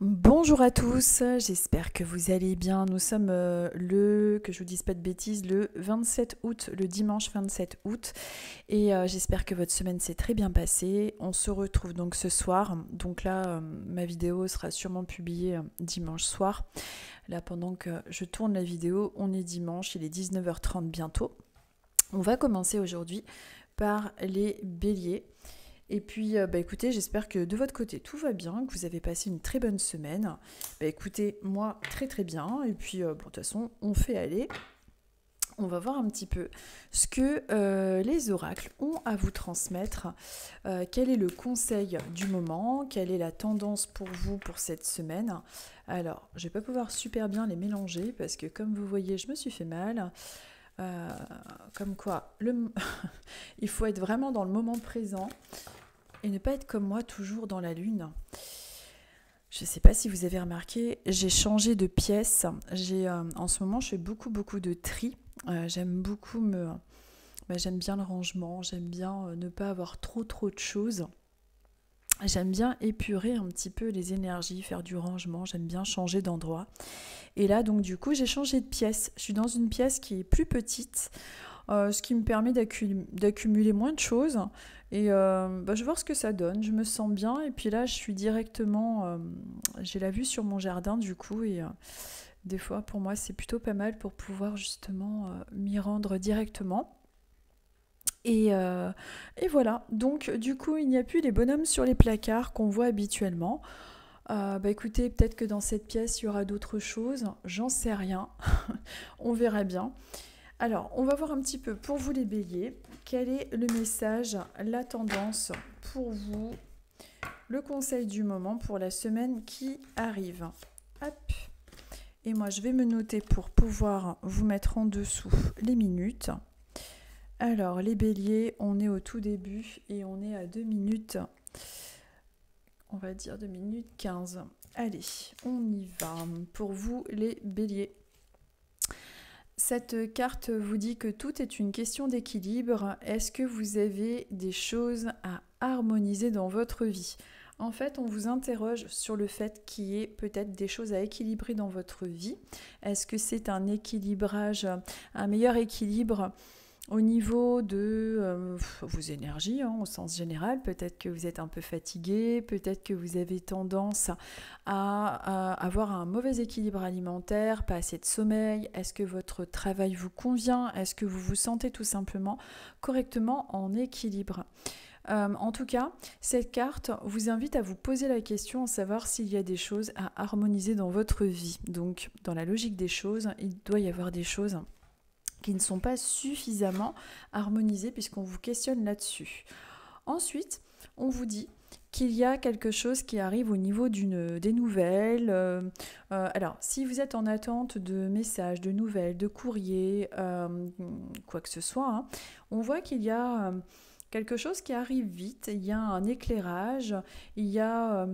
Bonjour à tous, j'espère que vous allez bien. Nous sommes que je vous dise pas de bêtises, le 27 août, le dimanche 27 août. Et j'espère que votre semaine s'est très bien passée. On se retrouve donc ce soir. Donc là, ma vidéo sera sûrement publiée dimanche soir. Là, pendant que je tourne la vidéo, on est dimanche, il est 19h30 bientôt. On va commencer aujourd'hui par les béliers. Et puis, écoutez, j'espère que de votre côté, tout va bien, que vous avez passé une très bonne semaine. Écoutez, moi, très très bien. Et puis, de toute façon, on fait aller. On va voir un petit peu ce que les oracles ont à vous transmettre. Quel est le conseil du moment? Quelle est la tendance pour vous pour cette semaine? Alors, je ne vais pas pouvoir super bien les mélanger parce que, comme vous voyez, je me suis fait mal. Comme quoi, il faut être vraiment dans le moment présent et ne pas être comme moi, toujours dans la lune. Je ne sais pas si vous avez remarqué, j'ai changé de pièce. En ce moment, je fais beaucoup de tri. J'aime beaucoup j'aime bien le rangement, j'aime bien ne pas avoir trop de choses. J'aime bien épurer un petit peu les énergies, faire du rangement, j'aime bien changer d'endroit. Et là, donc du coup, j'ai changé de pièce. Je suis dans une pièce qui est plus petite, ce qui me permet d'accumuler moins de choses. Et je vais voir ce que ça donne. Je me sens bien. Et puis là, je suis directement... j'ai la vue sur mon jardin, du coup. Et des fois, pour moi, c'est plutôt pas mal pour pouvoir justement m'y rendre directement. Et voilà. Donc, du coup, il n'y a plus les bonhommes sur les placards qu'on voit habituellement. Écoutez, peut-être que dans cette pièce, il y aura d'autres choses. J'en sais rien. On verra bien. Alors, on va voir un petit peu pour vous les béliers, quel est le message, la tendance pour vous, le conseil du moment pour la semaine qui arrive. Hop. Et moi, je vais me noter pour pouvoir vous mettre en dessous les minutes. Alors, les béliers, on est au tout début et on est à 2 minutes, on va dire 2 minutes 15. Allez, on y va. Pour vous, les béliers. Cette carte vous dit que tout est une question d'équilibre. Est-ce que vous avez des choses à harmoniser dans votre vie? En fait, on vous interroge sur le fait qu'il y ait peut-être des choses à équilibrer dans votre vie. Est-ce que c'est un équilibrage, un meilleur équilibre au niveau de vos énergies, au sens général? Peut-être que vous êtes un peu fatigué, peut-être que vous avez tendance à avoir un mauvais équilibre alimentaire, pas assez de sommeil. Est-ce que votre travail vous convient? Est-ce que vous vous sentez tout simplement correctement en équilibre? En tout cas, cette carte vous invite à vous poser la question, à savoir s'il y a des choses à harmoniser dans votre vie. Donc, dans la logique des choses, il doit y avoir des choses qui ne sont pas suffisamment harmonisées puisqu'on vous questionne là-dessus. Ensuite, on vous dit qu'il y a quelque chose qui arrive au niveau des nouvelles. Alors, si vous êtes en attente de messages, de nouvelles, de courriers, quoi que ce soit, on voit qu'il y a quelque chose qui arrive vite, il y a un éclairage, il y a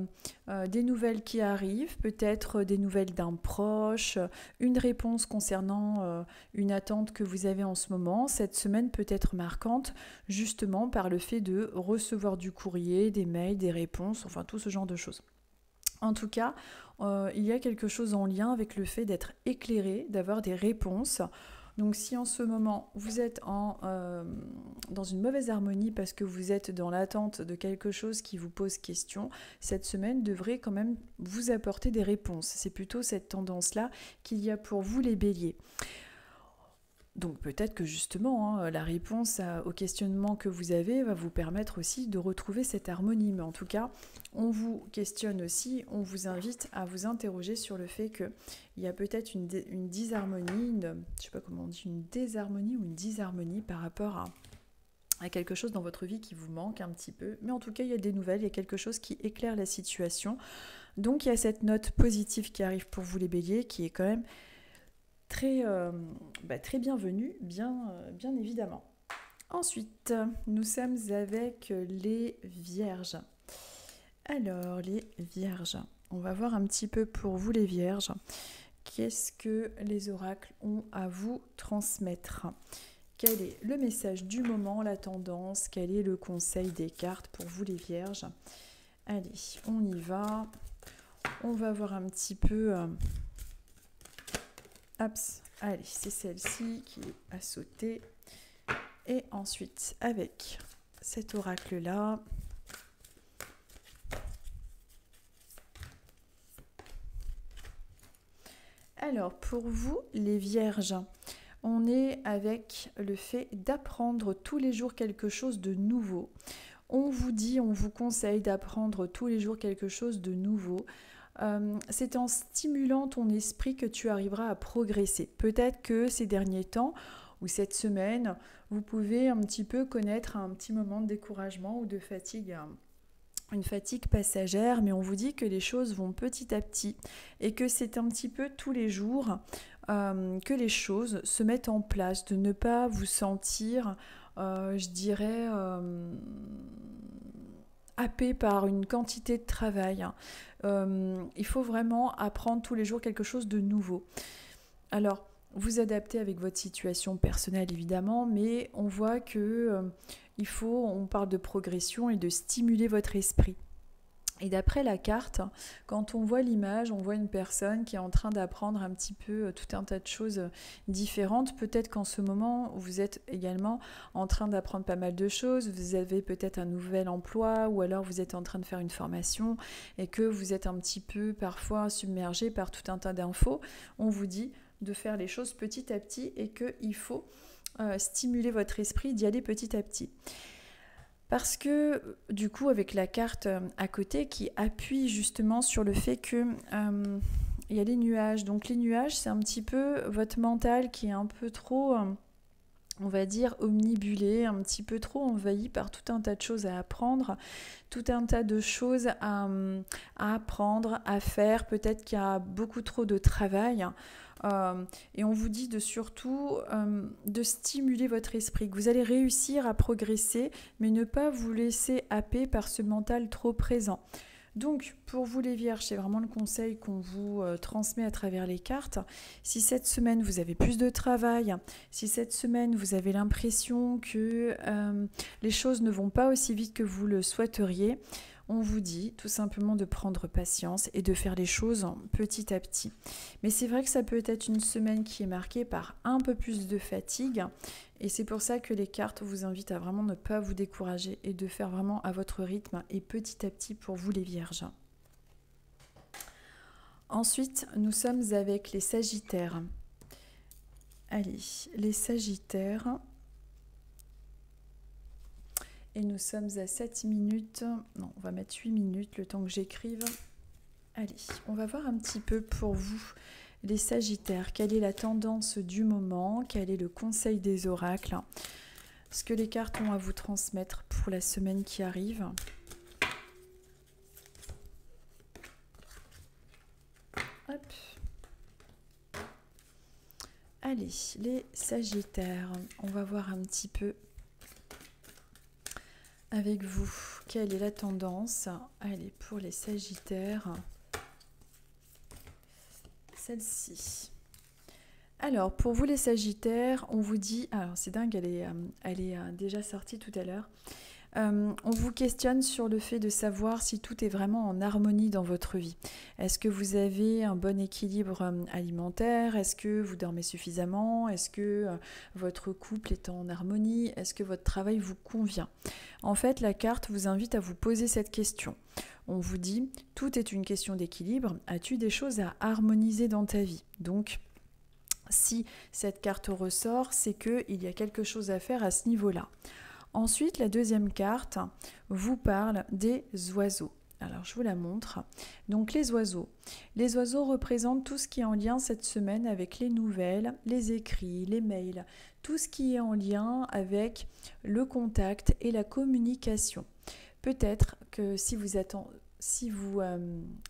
des nouvelles qui arrivent, peut-être des nouvelles d'un proche, une réponse concernant une attente que vous avez en ce moment. Cette semaine peut être marquante justement par le fait de recevoir du courrier, des mails, des réponses, enfin tout ce genre de choses. En tout cas, il y a quelque chose en lien avec le fait d'être éclairé, d'avoir des réponses. Donc si en ce moment vous êtes dans une mauvaise harmonie parce que vous êtes dans l'attente de quelque chose qui vous pose question, cette semaine devrait quand même vous apporter des réponses. C'est plutôt cette tendance-là qu'il y a pour vous les béliers. Donc peut-être que justement, la réponse au questionnement que vous avez va vous permettre aussi de retrouver cette harmonie. Mais en tout cas, on vous questionne aussi, on vous invite à vous interroger sur le fait qu'il y a peut-être une disharmonie, je ne sais pas comment on dit, une désharmonie ou une disharmonie par rapport à quelque chose dans votre vie qui vous manque un petit peu. Mais en tout cas, il y a des nouvelles, il y a quelque chose qui éclaire la situation. Donc il y a cette note positive qui arrive pour vous les béliers, qui est quand même très bienvenue, bien évidemment. Ensuite, nous sommes avec les vierges. Alors, les vierges, on va voir un petit peu pour vous les vierges. Qu'est-ce que les oracles ont à vous transmettre? Quel est le message du moment, la tendance? Quel est le conseil des cartes pour vous les vierges? Allez, on y va. On va voir un petit peu... Hop, allez, c'est celle-ci qui a sauté. Et ensuite, avec cet oracle-là, alors, pour vous, les vierges, on est avec le fait d'apprendre tous les jours quelque chose de nouveau. On vous dit, on vous conseille d'apprendre tous les jours quelque chose de nouveau. C'est en stimulant ton esprit que tu arriveras à progresser. Peut-être que ces derniers temps ou cette semaine, vous pouvez un petit peu connaître un petit moment de découragement ou de fatigue, une fatigue passagère, mais on vous dit que les choses vont petit à petit et que c'est un petit peu tous les jours que les choses se mettent en place, de ne pas vous sentir, je dirais, happé par une quantité de travail. Il faut vraiment apprendre tous les jours quelque chose de nouveau. Alors, vous adaptez avec votre situation personnelle évidemment, mais on voit que on parle de progression et de stimuler votre esprit. Et d'après la carte, quand on voit l'image, on voit une personne qui est en train d'apprendre un petit peu tout un tas de choses différentes. Peut-être qu'en ce moment, vous êtes également en train d'apprendre pas mal de choses. Vous avez peut-être un nouvel emploi ou alors vous êtes en train de faire une formation et que vous êtes un petit peu parfois submergé par tout un tas d'infos. On vous dit de faire les choses petit à petit et qu'il faut stimuler votre esprit, d'y aller petit à petit. Parce que du coup avec la carte à côté qui appuie justement sur le fait que il y a les nuages. Donc les nuages c'est un petit peu votre mental qui est un peu trop, on va dire, omnibulé, un petit peu trop envahi par tout un tas de choses à apprendre, tout un tas de choses à apprendre, à faire. Peut-être qu'il y a beaucoup trop de travail. Et on vous dit de surtout de stimuler votre esprit, que vous allez réussir à progresser, mais ne pas vous laisser happer par ce mental trop présent. Donc, pour vous les vierges, c'est vraiment le conseil qu'on vous transmet à travers les cartes. Si cette semaine, vous avez plus de travail, si cette semaine, vous avez l'impression que les choses ne vont pas aussi vite que vous le souhaiteriez, on vous dit tout simplement de prendre patience et de faire les choses petit à petit. Mais c'est vrai que ça peut être une semaine qui est marquée par un peu plus de fatigue et c'est pour ça que les cartes vous invitent à vraiment ne pas vous décourager et de faire vraiment à votre rythme et petit à petit pour vous les vierges. Ensuite, nous sommes avec les sagittaires. Allez, les sagittaires... Et nous sommes à 7 minutes, non, on va mettre 8 minutes, le temps que j'écrive. Allez, on va voir un petit peu pour vous, les sagittaires, quelle est la tendance du moment, quel est le conseil des oracles, ce que les cartes ont à vous transmettre pour la semaine qui arrive. Hop. Allez, les sagittaires, on va voir un petit peu avec vous, quelle est la tendance? Allez, pour les sagittaires, celle-ci. Alors, pour vous les sagittaires, on vous dit... Alors, c'est dingue, elle est déjà sortie tout à l'heure. On vous questionne sur le fait de savoir si tout est vraiment en harmonie dans votre vie. Est-ce que vous avez un bon équilibre alimentaire? Est-ce que vous dormez suffisamment? Est-ce que votre couple est en harmonie? Est-ce que votre travail vous convient? En fait, la carte vous invite à vous poser cette question. On vous dit, tout est une question d'équilibre. As-tu des choses à harmoniser dans ta vie? Donc, si cette carte ressort, c'est qu'il y a quelque chose à faire à ce niveau-là. Ensuite, la deuxième carte vous parle des oiseaux. Alors, je vous la montre. Donc, les oiseaux. Les oiseaux représentent tout ce qui est en lien cette semaine avec les nouvelles, les écrits, les mails, tout ce qui est en lien avec le contact et la communication. Peut-être que si vous attendez...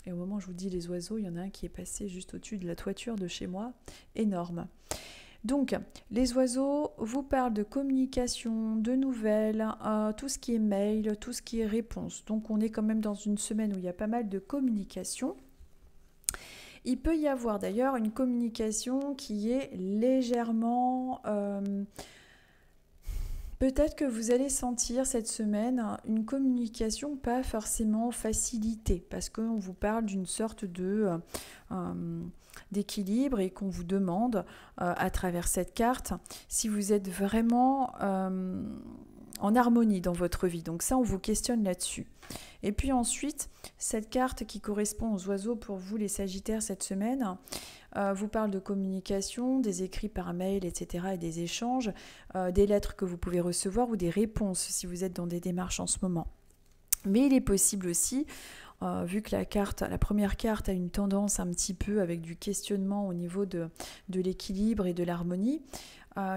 et au moment où je vous dis les oiseaux, il y en a un qui est passé juste au-dessus de la toiture de chez moi, énorme. Donc, les oiseaux vous parlent de communication, de nouvelles, tout ce qui est mail, tout ce qui est réponse. Donc, on est quand même dans une semaine où il y a pas mal de communication. Il peut y avoir d'ailleurs une communication qui est légèrement Peut-être que vous allez sentir cette semaine une communication pas forcément facilitée, parce qu'on vous parle d'une sorte d'équilibre et qu'on vous demande à travers cette carte si vous êtes vraiment en harmonie dans votre vie. Donc ça, on vous questionne là-dessus. Et puis ensuite, cette carte qui correspond aux oiseaux pour vous, les Sagittaires, cette semaine, vous parle de communication, des écrits par mail, etc. et des échanges, des lettres que vous pouvez recevoir ou des réponses si vous êtes dans des démarches en ce moment. Mais il est possible aussi, vu que la première carte a une tendance un petit peu avec du questionnement au niveau de l'équilibre et de l'harmonie,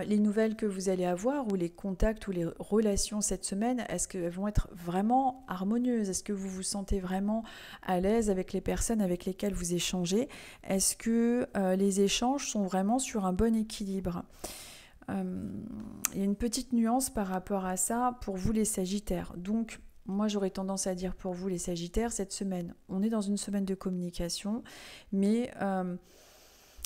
les nouvelles que vous allez avoir ou les contacts ou les relations cette semaine, est-ce qu'elles vont être vraiment harmonieuses? Est-ce que vous vous sentez vraiment à l'aise avec les personnes avec lesquelles vous échangez? Est-ce que les échanges sont vraiment sur un bon équilibre? Il y a une petite nuance par rapport à ça pour vous les Sagittaires. Donc, moi, j'aurais tendance à dire pour vous les Sagittaires, cette semaine, on est dans une semaine de communication, mais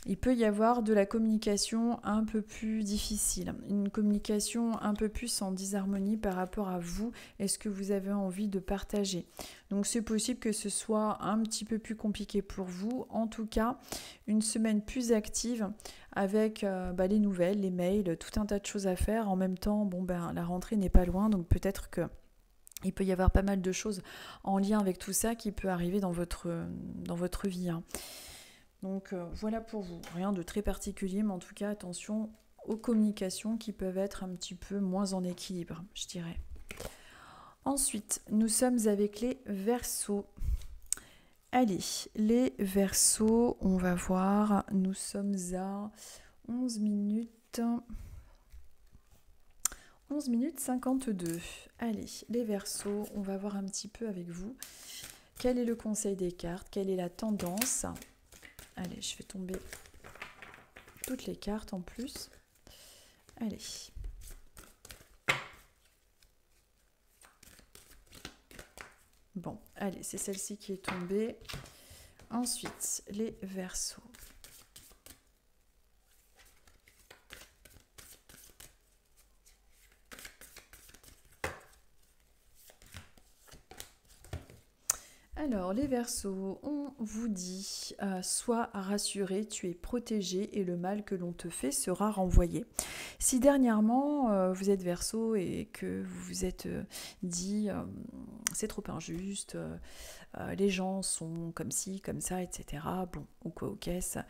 il peut y avoir de la communication un peu plus difficile, une communication un peu plus en disharmonie par rapport à vous et ce que vous avez envie de partager. Donc c'est possible que ce soit un petit peu plus compliqué pour vous. En tout cas, une semaine plus active avec les nouvelles, les mails, tout un tas de choses à faire. En même temps, la rentrée n'est pas loin, donc peut-être que il peut y avoir pas mal de choses en lien avec tout ça qui peut arriver dans votre vie. Donc voilà pour vous, rien de très particulier, mais en tout cas attention aux communications qui peuvent être un petit peu moins en équilibre, je dirais. Ensuite, nous sommes avec les Verseaux. Allez, les Verseaux, on va voir, nous sommes à 11 minutes 52. Allez, les Verseaux, on va voir un petit peu avec vous. Quel est le conseil des cartes? Quelle est la tendance? Allez, je fais tomber toutes les cartes en plus. Allez. Bon, allez, c'est celle-ci qui est tombée. Ensuite, les Verseaux. Alors, les Verseaux, on vous dit sois rassuré, tu es protégé et le mal que l'on te fait sera renvoyé. Si dernièrement vous êtes Verseau et que vous vous êtes dit c'est trop injuste, les gens sont comme ci, comme ça, etc. Bon, ou quoi, ok, ça.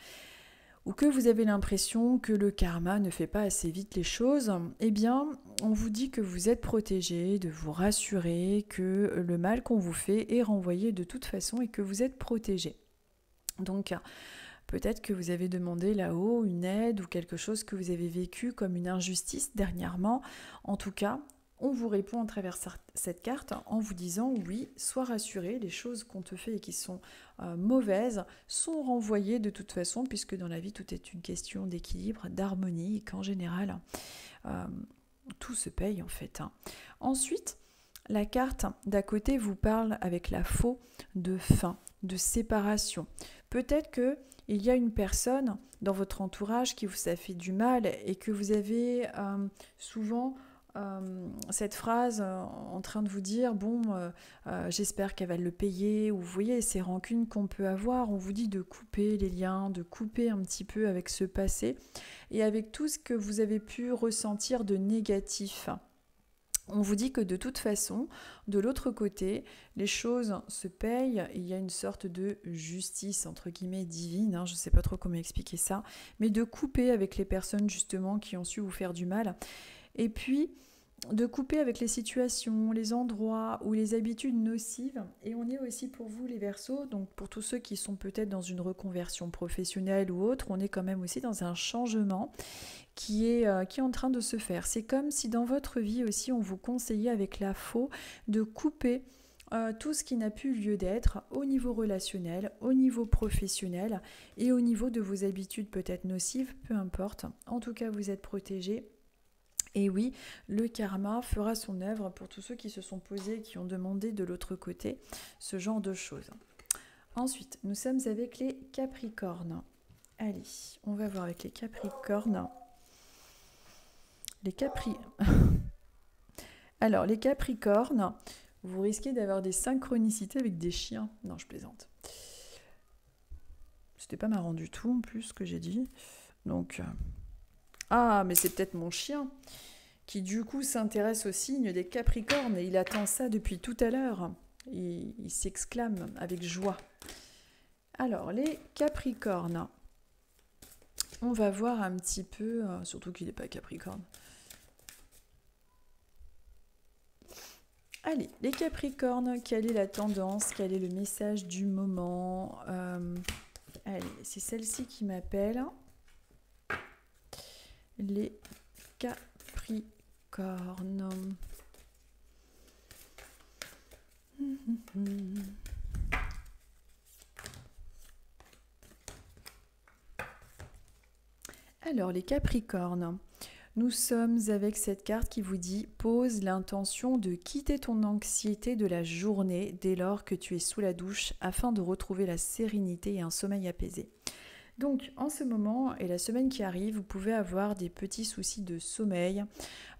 Ou que vous avez l'impression que le karma ne fait pas assez vite les choses, eh bien, on vous dit que vous êtes protégé, de vous rassurer, que le mal qu'on vous fait est renvoyé de toute façon et que vous êtes protégé. Donc, peut-être que vous avez demandé là-haut une aide ou quelque chose que vous avez vécu comme une injustice dernièrement. En tout cas, on vous répond à travers cette carte en vous disant oui, sois rassuré, les choses qu'on te fait et qui sont mauvaises sont renvoyées de toute façon, puisque dans la vie tout est une question d'équilibre, d'harmonie, et qu'en général tout se paye en fait. Ensuite, la carte d'à côté vous parle avec la faux de fin, de séparation. Peut-être que il y a une personne dans votre entourage qui vous a fait du mal et que vous avez souvent cette phrase en train de vous dire j'espère qu'elle va le payer, ou vous voyez ces rancunes qu'on peut avoir. On vous dit de couper les liens, de couper un petit peu avec ce passé et avec tout ce que vous avez pu ressentir de négatif. On vous dit que de toute façon, de l'autre côté, les choses se payent, il y a une sorte de justice, entre guillemets, divine, je ne sais pas trop comment expliquer ça, mais de couper avec les personnes justement qui ont su vous faire du mal. Et puis, de couper avec les situations, les endroits ou les habitudes nocives. Et on est aussi pour vous les Verseaux, donc pour tous ceux qui sont peut-être dans une reconversion professionnelle ou autre, on est quand même aussi dans un changement qui est en train de se faire. C'est comme si dans votre vie aussi on vous conseillait avec la faux de couper tout ce qui n'a plus lieu d'être au niveau relationnel, au niveau professionnel et au niveau de vos habitudes peut-être nocives, peu importe. En tout cas, vous êtes protégés. Et oui, le karma fera son œuvre pour tous ceux qui se sont posés, qui ont demandé de l'autre côté ce genre de choses. Ensuite, nous sommes avec les Capricornes. Allez, on va voir avec les Capricornes. Alors, les Capricornes, vous risquez d'avoir des synchronicités avec des chiens. Non, je plaisante. C'était pas marrant du tout, en plus, ce que j'ai dit. Donc, ah, mais c'est peut-être mon chien qui, du coup, s'intéresse au signe des Capricornes et il attend ça depuis tout à l'heure. Il s'exclame avec joie. Alors, les Capricornes, on va voir un petit peu, surtout qu'il n'est pas Capricorne. Allez, les Capricornes, quelle est la tendance? Quel est le message du moment? Allez, c'est celle-ci qui m'appelle. Les Capricornes. Alors, les Capricornes, nous sommes avec cette carte qui vous dit « Pose l'intention de quitter ton anxiété de la journée dès lors que tu es sous la douche afin de retrouver la sérénité et un sommeil apaisé. » Donc, en ce moment et la semaine qui arrive, vous pouvez avoir des petits soucis de sommeil,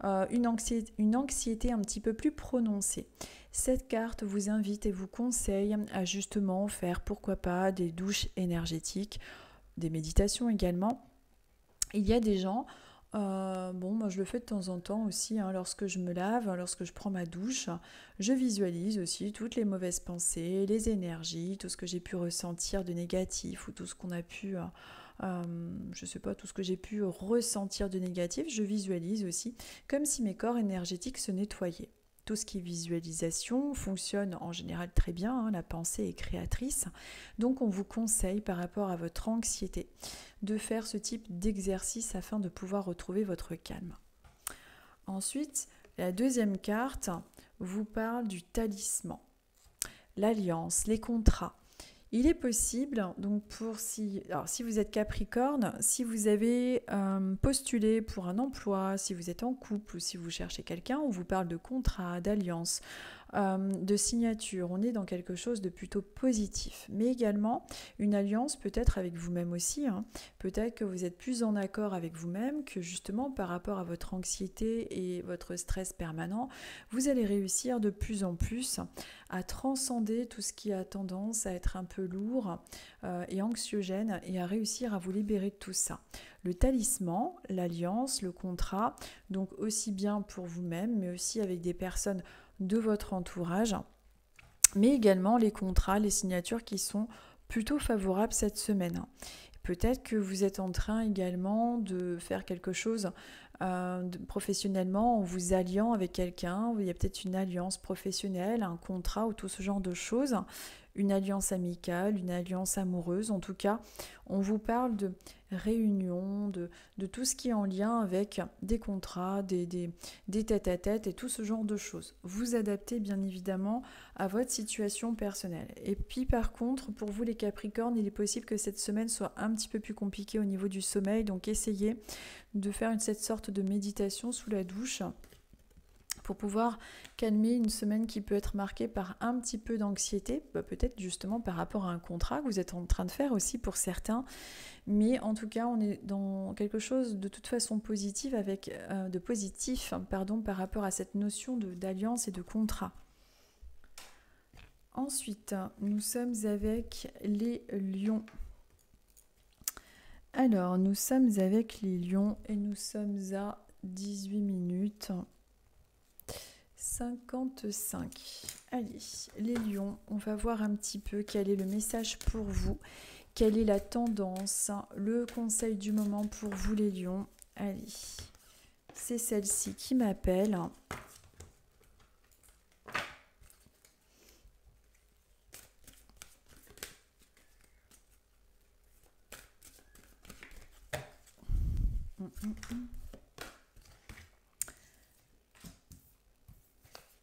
une anxiété un petit peu plus prononcée. Cette carte vous invite et vous conseille à justement faire, pourquoi pas, des douches énergétiques, des méditations également. Il y a des gens, moi je le fais de temps en temps aussi, lorsque je me lave, lorsque je prends ma douche, je visualise aussi toutes les mauvaises pensées, les énergies, tout ce que j'ai pu ressentir de négatif ou tout ce qu'on a pu, tout ce que j'ai pu ressentir de négatif, je visualise aussi comme si mes corps énergétiques se nettoyaient. Tout ce qui est visualisation fonctionne en général très bien, la pensée est créatrice. Donc on vous conseille par rapport à votre anxiété de faire ce type d'exercice afin de pouvoir retrouver votre calme. Ensuite, la deuxième carte vous parle du talisman, l'alliance, les contrats. Il est possible, donc si vous êtes Capricorne, si vous avez postulé pour un emploi, si vous êtes en couple ou si vous cherchez quelqu'un, on vous parle de contrat, d'alliance, de signature. On est dans quelque chose de plutôt positif. Mais également, une alliance peut-être avec vous-même aussi. Peut-être que vous êtes plus en accord avec vous-même, que justement par rapport à votre anxiété et votre stress permanent, vous allez réussir de plus en plus à transcender tout ce qui a tendance à être un peu lourd et anxiogène et à réussir à vous libérer de tout ça. Le talisman, l'alliance, le contrat, donc aussi bien pour vous-même, mais aussi avec des personnes de votre entourage, mais également les contrats, les signatures qui sont plutôt favorables cette semaine. Peut-être que vous êtes en train également de faire quelque chose professionnellement en vous alliant avec quelqu'un. Il y a peut-être une alliance professionnelle, un contrat ou tout ce genre de choses, une alliance amicale, une alliance amoureuse. En tout cas, on vous parle de réunion, de tout ce qui est en lien avec des contrats, des tête-à-tête et tout ce genre de choses. Vous adaptez bien évidemment à votre situation personnelle. Et puis par contre, pour vous les Capricornes, il est possible que cette semaine soit un petit peu plus compliquée au niveau du sommeil, donc essayez de faire cette sorte de méditation sous la douche pour pouvoir calmer une semaine qui peut être marquée par un petit peu d'anxiété, peut-être justement par rapport à un contrat que vous êtes en train de faire aussi pour certains, mais en tout cas on est dans quelque chose de toute façon positif par rapport à cette notion d'alliance et de contrat. Ensuite, nous sommes avec les lions. Alors, nous sommes avec les lions et nous sommes à 18 minutes 55. Allez, les lions, on va voir un petit peu quel est le message pour vous, quelle est la tendance, le conseil du moment pour vous les lions. Allez, c'est celle-ci qui m'appelle.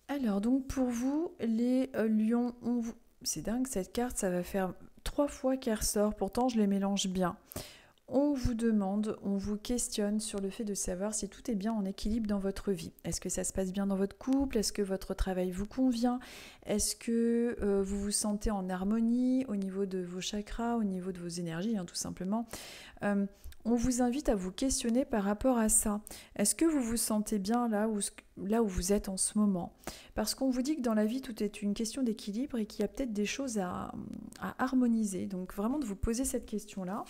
Alors donc pour vous les lions, c'est dingue cette carte, ça va faire 3 fois qu'elle ressort, pourtant je les mélange bien. On vous demande, on vous questionne sur le fait de savoir si tout est bien en équilibre dans votre vie. Est-ce que ça se passe bien dans votre couple? Est-ce que votre travail vous convient? Est-ce que vous vous sentez en harmonie au niveau de vos chakras, au niveau de vos énergies, tout simplement? On vous invite à vous questionner par rapport à ça. Est-ce que vous vous sentez bien là où vous êtes en ce moment? Parce qu'on vous dit que dans la vie, tout est une question d'équilibre et qu'il y a peut-être des choses à harmoniser. Donc vraiment de vous poser cette question-là.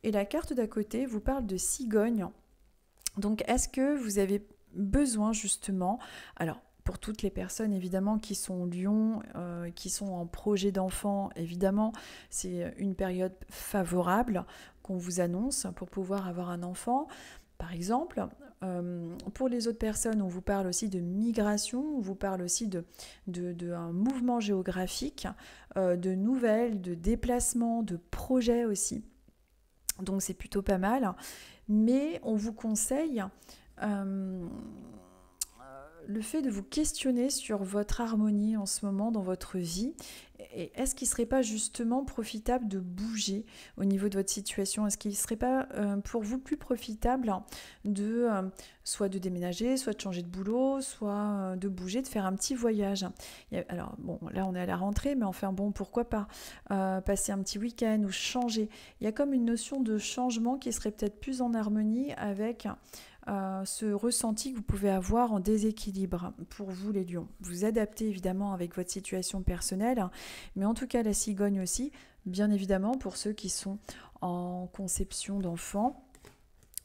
Et la carte d'à côté vous parle de cigogne. Donc est-ce que vous avez besoin justement, alors pour toutes les personnes évidemment qui sont lion, qui sont en projet d'enfant, évidemment c'est une période favorable qu'on vous annonce pour pouvoir avoir un enfant. Par exemple, pour les autres personnes, on vous parle aussi de migration, on vous parle aussi de un mouvement géographique, de nouvelles, de déplacements, de projets aussi. Donc c'est plutôt pas mal, mais on vous conseille le fait de vous questionner sur votre harmonie en ce moment dans votre vie. Et est-ce qu'il ne serait pas justement profitable de bouger au niveau de votre situation? Est-ce qu'il ne serait pas pour vous plus profitable de soit de déménager, soit de changer de boulot, soit de bouger, de faire un petit voyage? Alors bon, là on est à la rentrée, mais enfin bon, pourquoi pas passer un petit week-end ou changer? Il y a comme une notion de changement qui serait peut-être plus en harmonie avec ce ressenti que vous pouvez avoir en déséquilibre pour vous les lions. Vous adaptez évidemment avec votre situation personnelle, mais en tout cas la cigogne aussi, bien évidemment pour ceux qui sont en conception d'enfants.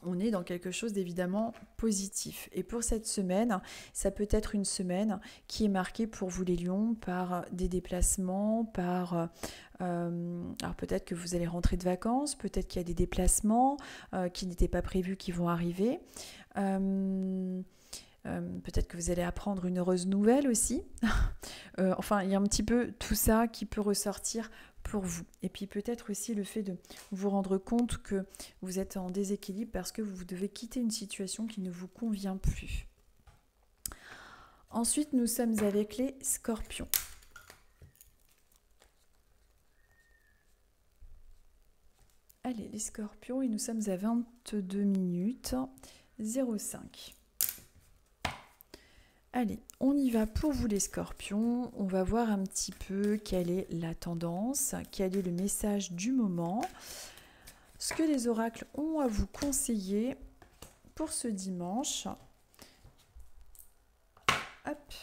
On est dans quelque chose d'évidemment positif. Et pour cette semaine, ça peut être une semaine qui est marquée pour vous les lions par des déplacements, par... alors peut-être que vous allez rentrer de vacances, peut-être qu'il y a des déplacements qui n'étaient pas prévus qui vont arriver. Peut-être que vous allez apprendre une heureuse nouvelle aussi. Enfin, il y a un petit peu tout ça qui peut ressortir pour vous. Et puis peut-être aussi le fait de vous rendre compte que vous êtes en déséquilibre parce que vous devez quitter une situation qui ne vous convient plus. Ensuite, nous sommes avec les scorpions. Allez, les scorpions, et nous sommes à 22 minutes 05. Allez, on y va pour vous les scorpions. On va voir un petit peu quelle est la tendance, quel est le message du moment, ce que les oracles ont à vous conseiller pour ce dimanche. Hop.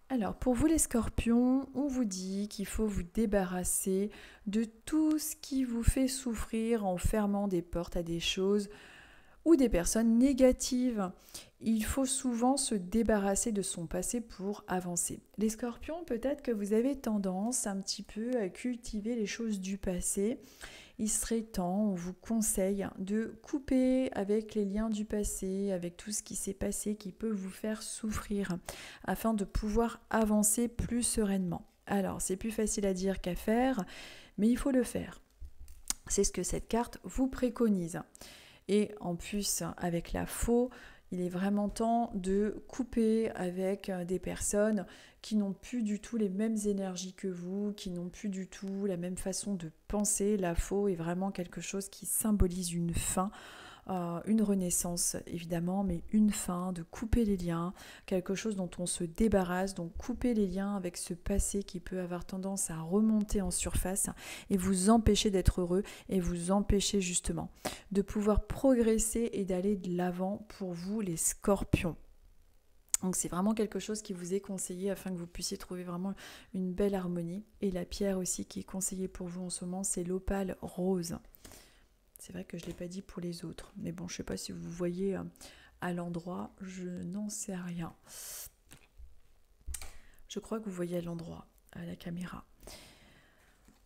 Alors, pour vous les scorpions, on vous dit qu'il faut vous débarrasser de tout ce qui vous fait souffrir en fermant des portes à des choses ou des personnes négatives. Il faut souvent se débarrasser de son passé pour avancer. Les scorpions, peut-être que vous avez tendance un petit peu à cultiver les choses du passé. Il serait temps, on vous conseille de couper avec les liens du passé, avec tout ce qui s'est passé qui peut vous faire souffrir, afin de pouvoir avancer plus sereinement. Alors, c'est plus facile à dire qu'à faire, mais il faut le faire. C'est ce que cette carte vous préconise. Et en plus, avec la faux, il est vraiment temps de couper avec des personnes qui n'ont plus du tout les mêmes énergies que vous, qui n'ont plus du tout la même façon de penser. La faux est vraiment quelque chose qui symbolise une fin, une renaissance évidemment, mais une fin, de couper les liens, quelque chose dont on se débarrasse, donc couper les liens avec ce passé qui peut avoir tendance à remonter en surface et vous empêcher d'être heureux et vous empêcher justement de pouvoir progresser et d'aller de l'avant pour vous les scorpions. Donc c'est vraiment quelque chose qui vous est conseillé afin que vous puissiez trouver vraiment une belle harmonie. Et la pierre aussi qui est conseillée pour vous en ce moment, c'est l'opale rose. C'est vrai que je ne l'ai pas dit pour les autres. Mais bon, je ne sais pas si vous voyez à l'endroit, je n'en sais rien. Je crois que vous voyez à l'endroit, à la caméra.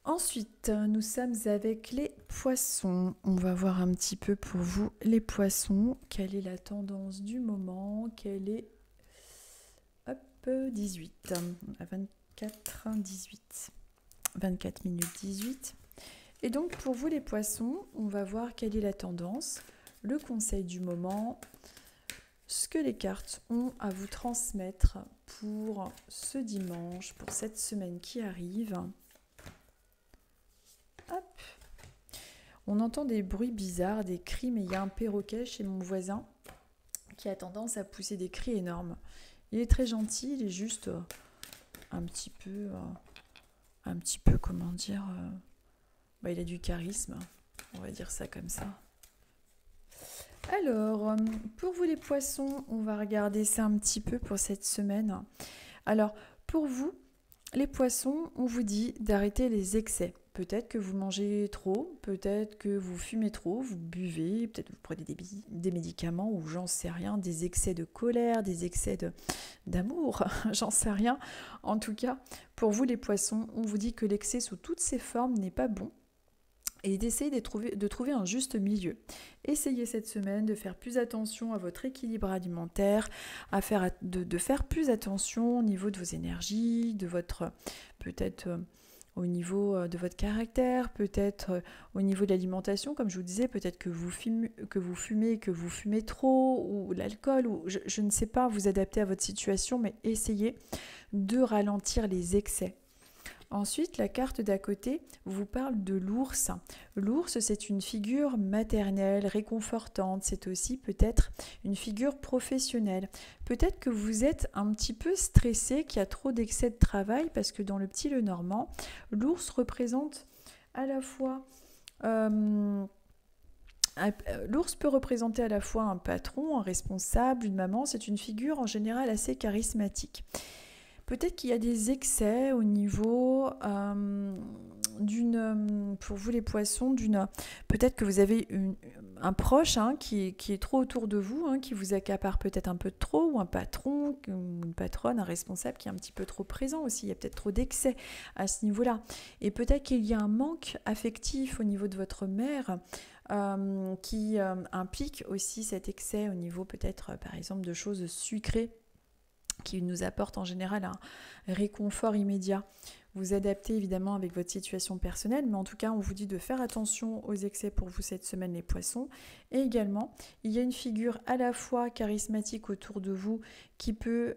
Ensuite, nous sommes avec les poissons. On va voir un petit peu pour vous les poissons. Quelle est la tendance du moment? Quelle est... Hop, 18. À 24, 18. 24 minutes 18. Et donc pour vous les poissons, on va voir quelle est la tendance, le conseil du moment, ce que les cartes ont à vous transmettre pour ce dimanche, pour cette semaine qui arrive. Hop. On entend des bruits bizarres, des cris, mais il y a un perroquet chez mon voisin qui a tendance à pousser des cris énormes. Il est très gentil, il est juste un petit peu, comment dire, il a du charisme, on va dire ça comme ça. Alors, pour vous les poissons, on va regarder ça un petit peu pour cette semaine. Alors, pour vous, les poissons, on vous dit d'arrêter les excès. Peut-être que vous mangez trop, peut-être que vous fumez trop, vous buvez, peut-être que vous prenez des médicaments ou j'en sais rien, des excès de colère, des excès d'amour, j'en sais rien. En tout cas, pour vous les poissons, on vous dit que l'excès sous toutes ses formes n'est pas bon et d'essayer de trouver un juste milieu. Essayez cette semaine de faire plus attention à votre équilibre alimentaire, de faire plus attention au niveau de vos énergies, de votre peut-être au niveau de votre caractère, peut-être au niveau de l'alimentation, comme je vous disais, peut-être que vous fumez trop, ou l'alcool, ou je ne sais pas, vous adapter à votre situation, mais essayez de ralentir les excès. Ensuite, la carte d'à côté vous parle de l'ours. L'ours, c'est une figure maternelle, réconfortante. C'est aussi peut-être une figure professionnelle. Peut-être que vous êtes un petit peu stressé, qu'il y a trop d'excès de travail, parce que dans le petit Lenormand, l'ours représente à la fois... l'ours peut représenter à la fois un patron, un responsable, une maman. C'est une figure en général assez charismatique. Peut-être qu'il y a des excès au niveau pour vous les poissons, peut-être que vous avez un proche qui est trop autour de vous, qui vous accapare peut-être un peu trop, ou un patron, une patronne, un responsable qui est un petit peu trop présent aussi. Il y a peut-être trop d'excès à ce niveau-là. Et peut-être qu'il y a un manque affectif au niveau de votre mère, qui implique aussi cet excès au niveau peut-être par exemple de choses sucrées, qui nous apporte en général un réconfort immédiat. Vous adaptez évidemment avec votre situation personnelle, mais en tout cas, on vous dit de faire attention aux excès pour vous cette semaine, les poissons. Et également, il y a une figure à la fois charismatique autour de vous qui peut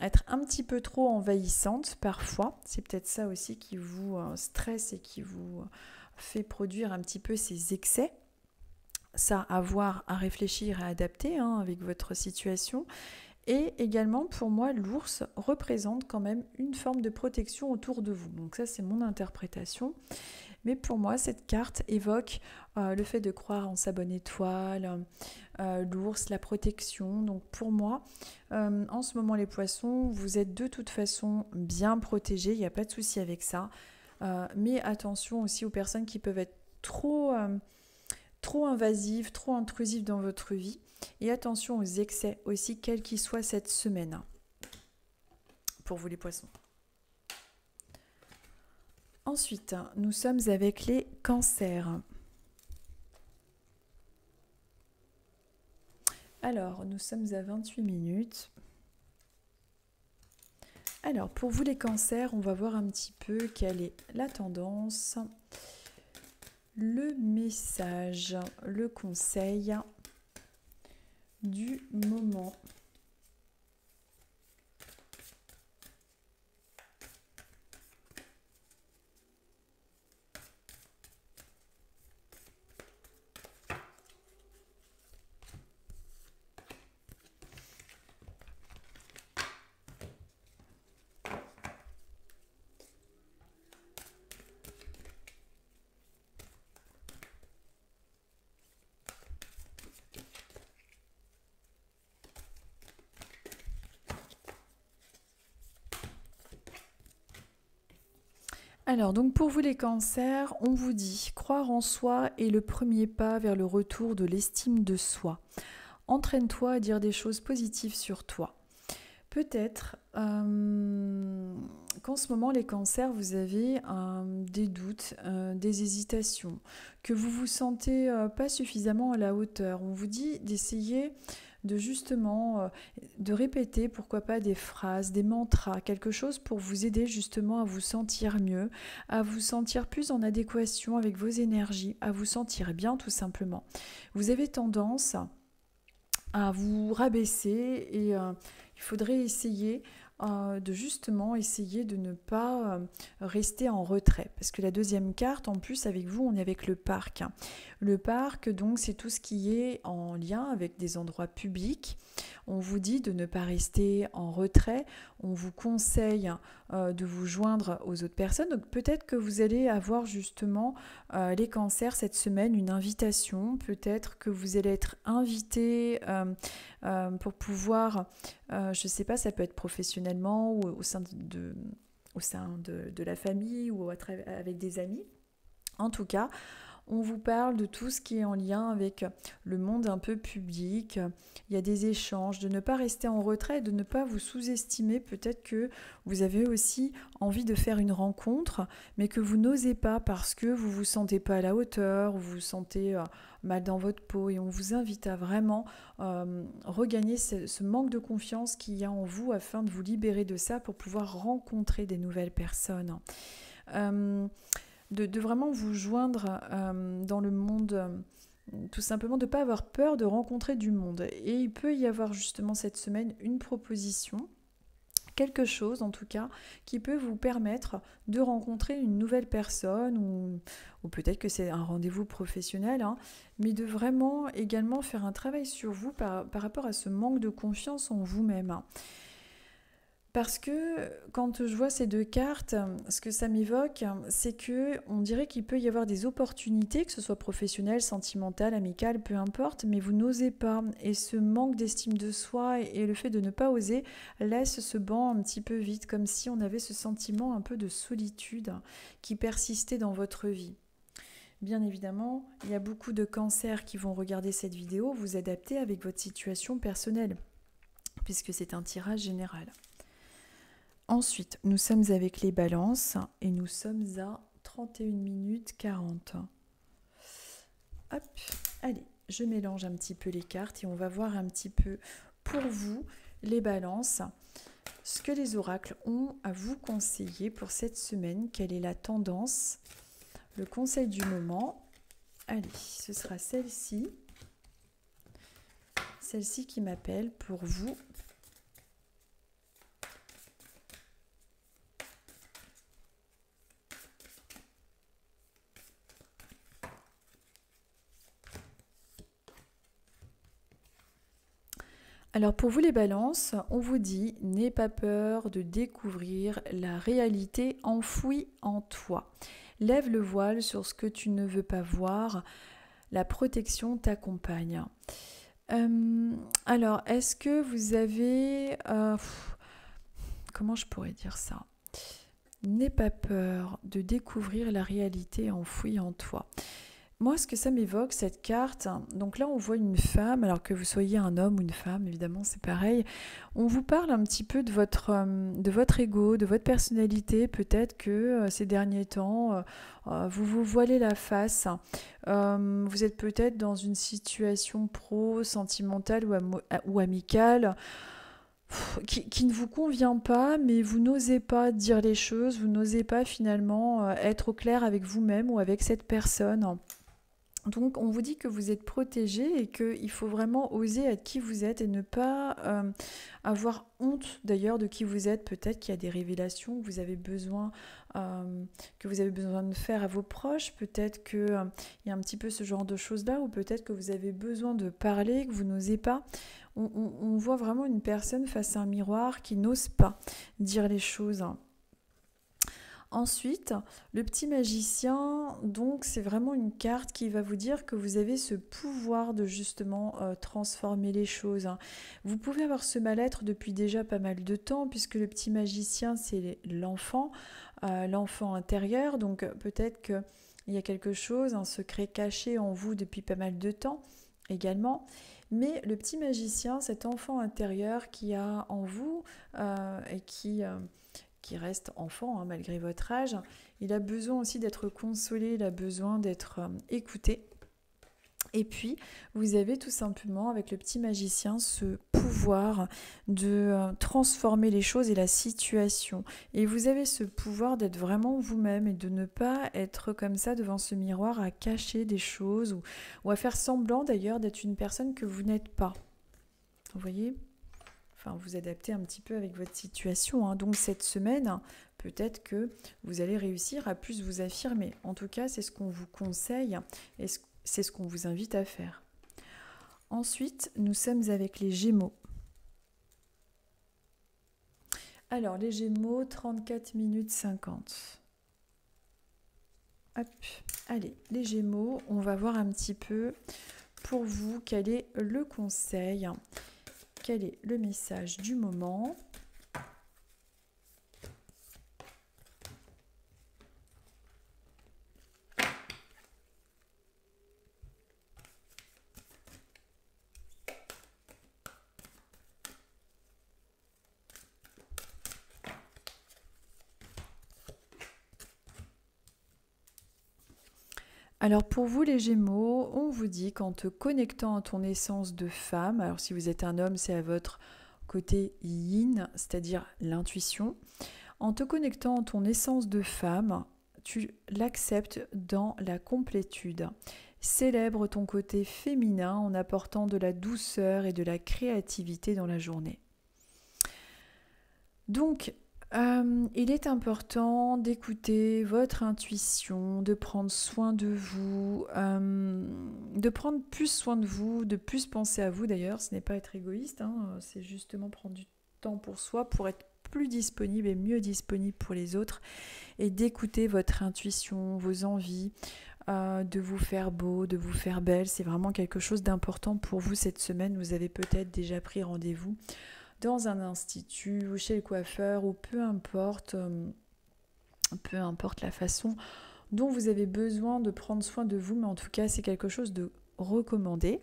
être un petit peu trop envahissante parfois. C'est peut-être ça aussi qui vous stresse et qui vous fait produire un petit peu ces excès. Ça, à voir, à réfléchir, à adapter avec votre situation. Et également, pour moi, l'ours représente quand même une forme de protection autour de vous. Donc ça, c'est mon interprétation. Mais pour moi, cette carte évoque le fait de croire en sa bonne étoile, l'ours, la protection. Donc pour moi, en ce moment, les poissons, vous êtes de toute façon bien protégés. Il n'y a pas de souci avec ça. Mais attention aussi aux personnes qui peuvent être trop invasives, trop intrusives dans votre vie. Et attention aux excès aussi, quels qu'ils soient cette semaine, pour vous les poissons. Ensuite, nous sommes avec les cancers. Alors, nous sommes à 28 minutes. Alors, pour vous les cancers, on va voir un petit peu quelle est la tendance, le message, le conseil du moment. Alors, donc pour vous les cancers, on vous dit croire en soi est le premier pas vers le retour de l'estime de soi. Entraîne-toi à dire des choses positives sur toi. Peut-être qu'en ce moment, les cancers, vous avez des doutes, des hésitations, que vous vous sentez pas suffisamment à la hauteur. On vous dit d'essayer de justement de répéter, pourquoi pas des phrases, des mantras, quelque chose pour vous aider justement à vous sentir mieux, à vous sentir plus en adéquation avec vos énergies, à vous sentir bien tout simplement. Vous avez tendance à vous rabaisser et il faudrait essayer de justement essayer de ne pas rester en retrait. Parce que la deuxième carte, en plus avec vous, on est avec le parc. Le parc, donc, c'est tout ce qui est en lien avec des endroits publics. On vous dit de ne pas rester en retrait. On vous conseille de vous joindre aux autres personnes. Donc peut-être que vous allez avoir justement les cancers cette semaine, une invitation. Peut-être que vous allez être invité pour pouvoir, je ne sais pas, ça peut être professionnellement ou au sein de la famille ou avec des amis. En tout cas, on vous parle de tout ce qui est en lien avec le monde un peu public. Il y a des échanges, de ne pas rester en retrait, de ne pas vous sous-estimer. Peut-être que vous avez aussi envie de faire une rencontre, mais que vous n'osez pas parce que vous ne vous sentez pas à la hauteur, vous vous sentez mal dans votre peau. Et on vous invite à vraiment regagner ce manque de confiance qu'il y a en vous afin de vous libérer de ça pour pouvoir rencontrer des nouvelles personnes. De vraiment vous joindre dans le monde, tout simplement de ne pas avoir peur de rencontrer du monde. Et il peut y avoir justement cette semaine une proposition, quelque chose en tout cas, qui peut vous permettre de rencontrer une nouvelle personne ou peut-être que c'est un rendez-vous professionnel, hein, mais de vraiment également faire un travail sur vous par rapport à ce manque de confiance en vous-même. Parce que quand je vois ces deux cartes, ce que ça m'évoque, c'est que on dirait qu'il peut y avoir des opportunités, que ce soit professionnelles, sentimentales, amicales, peu importe, mais vous n'osez pas. Et ce manque d'estime de soi et le fait de ne pas oser laisse ce banc un petit peu vide, comme si on avait ce sentiment un peu de solitude qui persistait dans votre vie. Bien évidemment, il y a beaucoup de cancers qui vont regarder cette vidéo, vous adapter avec votre situation personnelle, puisque c'est un tirage général. Ensuite, nous sommes avec les balances et nous sommes à 31 minutes 40. Hop, allez, je mélange un petit peu les cartes et on va voir un petit peu pour vous, les balances, ce que les oracles ont à vous conseiller pour cette semaine. Quelle est la tendance, le conseil du moment? Allez, ce sera celle-ci qui m'appelle pour vous. Alors pour vous les balances, on vous dit « N'aie pas peur de découvrir la réalité enfouie en toi. Lève le voile sur ce que tu ne veux pas voir. La protection t'accompagne. » Alors, est-ce que vous avez... comment je pourrais dire ça? N'aie pas peur de découvrir la réalité enfouie en toi. Moi, ce que ça m'évoque, cette carte, donc là, on voit une femme, alors que vous soyez un homme ou une femme, évidemment, c'est pareil. On vous parle un petit peu de votre ego, de votre personnalité. Peut-être que ces derniers temps, vous vous voilez la face. Vous êtes peut-être dans une situation sentimentale ou amicale qui ne vous convient pas, mais vous n'osez pas dire les choses, vous n'osez pas finalement être au clair avec vous-même ou avec cette personne. Donc on vous dit que vous êtes protégé et qu'il faut vraiment oser être qui vous êtes et ne pas avoir honte d'ailleurs de qui vous êtes. Peut-être qu'il y a des révélations que vous avez besoin de faire à vos proches. Peut-être qu'il y a un petit peu ce genre de choses-là ou peut-être que vous avez besoin de parler, que vous n'osez pas. On voit vraiment une personne face à un miroir qui n'ose pas dire les choses. Ensuite, le petit magicien, donc c'est vraiment une carte qui va vous dire que vous avez ce pouvoir de justement transformer les choses. Vous pouvez avoir ce mal-être depuis déjà pas mal de temps puisque le petit magicien c'est l'enfant intérieur, donc peut-être qu'il y a quelque chose, un secret caché en vous depuis pas mal de temps également. Mais le petit magicien, cet enfant intérieur qui a en vous et qui reste enfant malgré votre âge, il a besoin aussi d'être consolé, il a besoin d'être écouté. Et puis, vous avez tout simplement avec le petit magicien ce pouvoir de transformer les choses et la situation. Et vous avez ce pouvoir d'être vraiment vous-même et de ne pas être comme ça devant ce miroir à cacher des choses ou à faire semblant d'ailleurs d'être une personne que vous n'êtes pas. Vous voyez? Enfin, vous adaptez un petit peu avec votre situation, hein. Donc cette semaine, peut-être que vous allez réussir à plus vous affirmer. En tout cas, c'est ce qu'on vous conseille et c'est ce qu'on vous invite à faire. Ensuite, nous sommes avec les Gémeaux. Alors, les Gémeaux, 34 minutes 50. Hop, allez, les Gémeaux, on va voir un petit peu pour vous quel est le conseil, quel est le message du moment. Alors pour vous les Gémeaux, on vous dit qu'en te connectant à ton essence de femme, alors si vous êtes un homme, c'est à votre côté yin, c'est-à-dire l'intuition, en te connectant à ton essence de femme, tu l'acceptes dans la complétude. Célèbre ton côté féminin en apportant de la douceur et de la créativité dans la journée. Donc, il est important d'écouter votre intuition, de prendre soin de vous, de prendre plus soin de vous, de plus penser à vous d'ailleurs. Ce n'est pas être égoïste, hein, c'est justement prendre du temps pour soi, pour être plus disponible et mieux disponible pour les autres, et d'écouter votre intuition, vos envies, de vous faire beau, de vous faire belle. C'est vraiment quelque chose d'important pour vous cette semaine. Vous avez peut-être déjà pris rendez-vous dans un institut ou chez le coiffeur ou peu importe la façon dont vous avez besoin de prendre soin de vous, mais en tout cas c'est quelque chose de recommandé.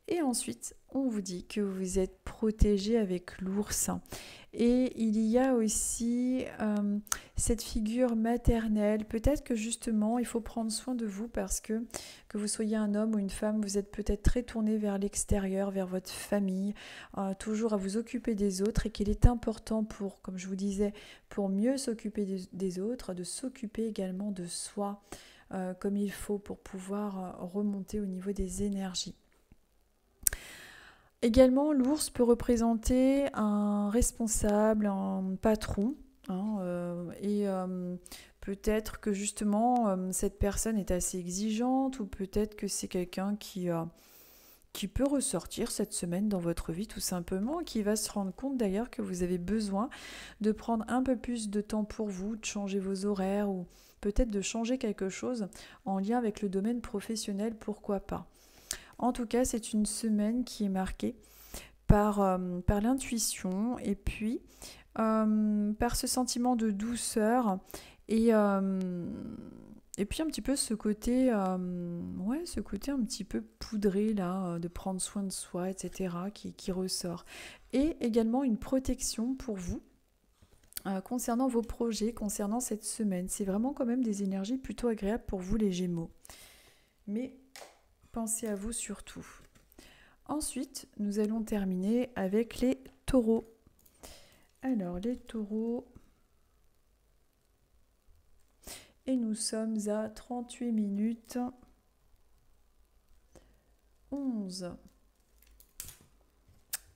Et ensuite, on vous dit que vous êtes protégé avec l'ours. Et il y a aussi cette figure maternelle. Peut-être que justement, il faut prendre soin de vous parce que vous soyez un homme ou une femme, vous êtes peut-être très tourné vers l'extérieur, vers votre famille, toujours à vous occuper des autres et qu'il est important pour, comme je vous disais, pour mieux s'occuper des autres, de s'occuper également de soi comme il faut pour pouvoir remonter au niveau des énergies. Également, l'ours peut représenter un responsable, un patron, hein, et peut-être que justement cette personne est assez exigeante ou peut-être que c'est quelqu'un qui peut ressortir cette semaine dans votre vie tout simplement, qui va se rendre compte d'ailleurs que vous avez besoin de prendre un peu plus de temps pour vous, de changer vos horaires ou peut-être de changer quelque chose en lien avec le domaine professionnel, pourquoi pas. En tout cas, c'est une semaine qui est marquée par l'intuition et puis par ce sentiment de douceur et puis un petit peu ce côté un petit peu poudré là, de prendre soin de soi, etc. qui ressort. Et également une protection pour vous concernant vos projets, concernant cette semaine. C'est vraiment quand même des énergies plutôt agréables pour vous les Gémeaux. Mais pensez à vous surtout. Ensuite, nous allons terminer avec les taureaux. Alors, les taureaux. Et nous sommes à 38 minutes 11.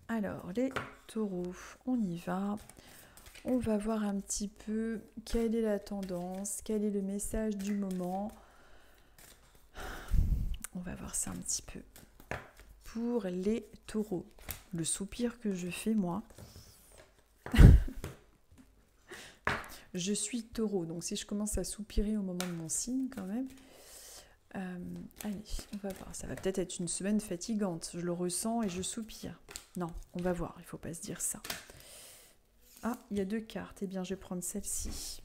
Alors, les taureaux, on y va. On va voir un petit peu quelle est la tendance, quel est le message du moment. On va voir ça un petit peu. Pour les taureaux, le soupir que je fais moi. Je suis taureau, donc si je commence à soupirer au moment de mon signe quand même. Allez, on va voir. Ça va peut-être être une semaine fatigante. Je le ressens et je soupire. Non, on va voir, il ne faut pas se dire ça. Ah, il y a 2 cartes. Eh bien, je vais prendre celle-ci.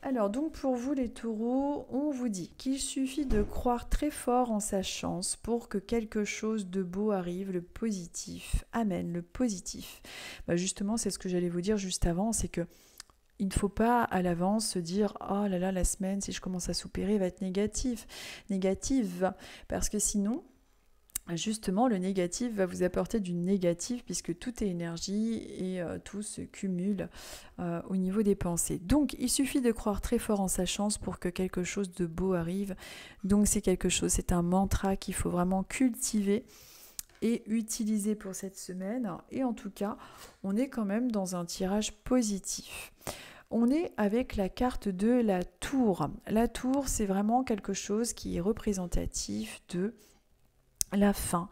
Alors, donc pour vous les taureaux, on vous dit qu'il suffit de croire très fort en sa chance pour que quelque chose de beau arrive, le positif. Amen, le positif. Justement, c'est ce que j'allais vous dire juste avant, c'est que il ne faut pas à l'avance se dire « Oh là là, la semaine, si je commence à soupirer, va être négative. » Parce que sinon, justement, le négatif va vous apporter du négatif puisque tout est énergie et tout se cumule au niveau des pensées. Donc, il suffit de croire très fort en sa chance pour que quelque chose de beau arrive. Donc, c'est un mantra qu'il faut vraiment cultiver est utilisé pour cette semaine. Et en tout cas, on est quand même dans un tirage positif. On est avec la carte de la tour. La tour, c'est vraiment quelque chose qui est représentatif de la fin.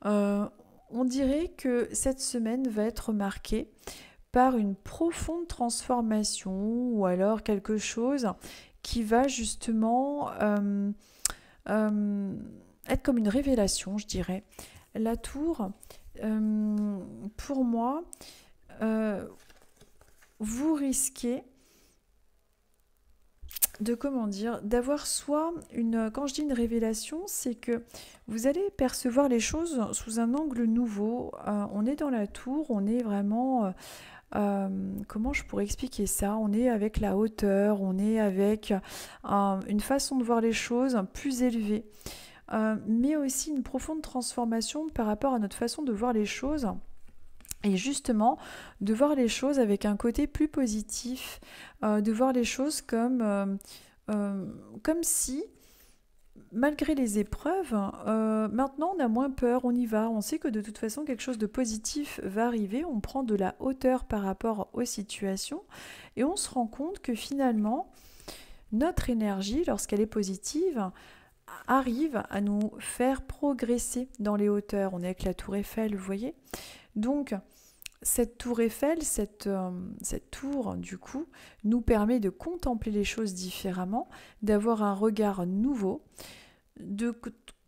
On dirait que cette semaine va être marquée par une profonde transformation ou alors quelque chose qui va justement être comme une révélation, je dirais. La tour, pour moi, vous risquez d'avoir soit quand je dis une révélation, c'est que vous allez percevoir les choses sous un angle nouveau. On est dans la tour, on est vraiment, comment je pourrais expliquer ça? On est avec la hauteur, on est avec une façon de voir les choses plus élevée, mais aussi une profonde transformation par rapport à notre façon de voir les choses. Et justement, de voir les choses avec un côté plus positif, de voir les choses comme si, malgré les épreuves, maintenant on a moins peur, on y va, on sait que de toute façon quelque chose de positif va arriver, on prend de la hauteur par rapport aux situations et on se rend compte que finalement, notre énergie, lorsqu'elle est positive, arrive à nous faire progresser dans les hauteurs. On est avec la tour Eiffel, vous voyez ? Donc, cette tour Eiffel, cette tour, du coup, nous permet de contempler les choses différemment, d'avoir un regard nouveau, de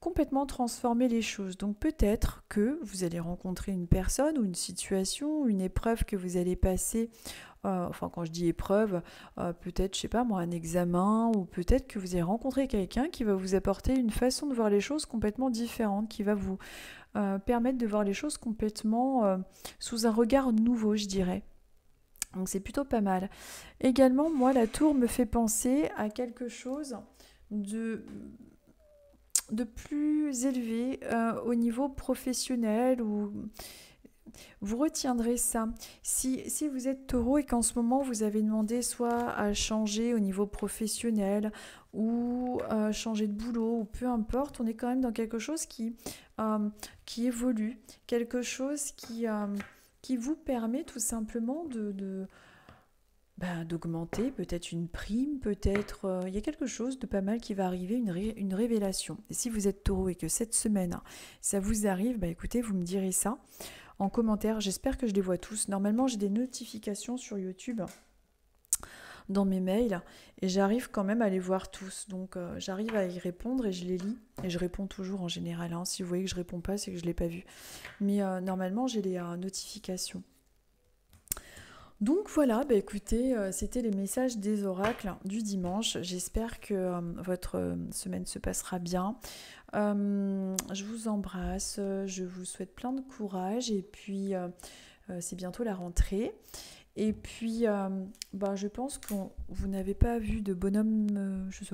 complètement transformer les choses. Donc peut-être que vous allez rencontrer une personne ou une situation, une épreuve que vous allez passer, quand je dis épreuve, peut-être, je sais pas moi, un examen, ou peut-être que vous allez rencontrer quelqu'un qui va vous apporter une façon de voir les choses complètement différente, qui va vous permettre de voir les choses complètement sous un regard nouveau, je dirais. Donc c'est plutôt pas mal. Également, moi, la tour me fait penser à quelque chose de plus élevé au niveau professionnel, ou vous retiendrez ça. Si vous êtes taureau et qu'en ce moment vous avez demandé soit à changer au niveau professionnel ou changer de boulot, ou peu importe, on est quand même dans quelque chose qui évolue, quelque chose qui vous permet tout simplement d'augmenter peut-être une prime, peut-être il y a quelque chose de pas mal qui va arriver, une révélation. Et si vous êtes taureau et que cette semaine ça vous arrive, écoutez, vous me direz ça en commentaire. J'espère que je les vois tous. Normalement, j'ai des notifications sur YouTube dans mes mails et j'arrive quand même à les voir tous. Donc, j'arrive à y répondre et je les lis. Et je réponds toujours en général. Si vous voyez que je réponds pas, c'est que je ne l'ai pas vu. Mais normalement, j'ai les notifications. Donc voilà, écoutez, c'était les messages des oracles du dimanche. J'espère que votre semaine se passera bien. Je vous embrasse, je vous souhaite plein de courage et puis c'est bientôt la rentrée. Et puis je pense que vous n'avez pas vu de bonhomme, je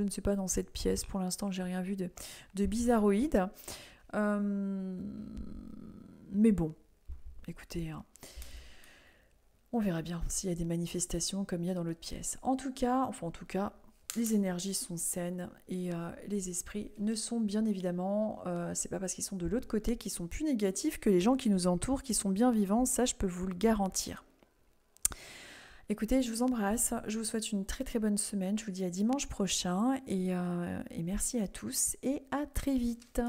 ne sais pas dans cette pièce, pour l'instant j'ai rien vu de bizarroïde. Mais bon, écoutez, on verra bien s'il y a des manifestations comme il y a dans l'autre pièce. En tout cas, les énergies sont saines et les esprits ne sont bien évidemment, c'est pas parce qu'ils sont de l'autre côté qu'ils sont plus négatifs que les gens qui nous entourent, qui sont bien vivants, ça je peux vous le garantir. Écoutez, je vous embrasse, je vous souhaite une très très bonne semaine, je vous dis à dimanche prochain et merci à tous et à très vite.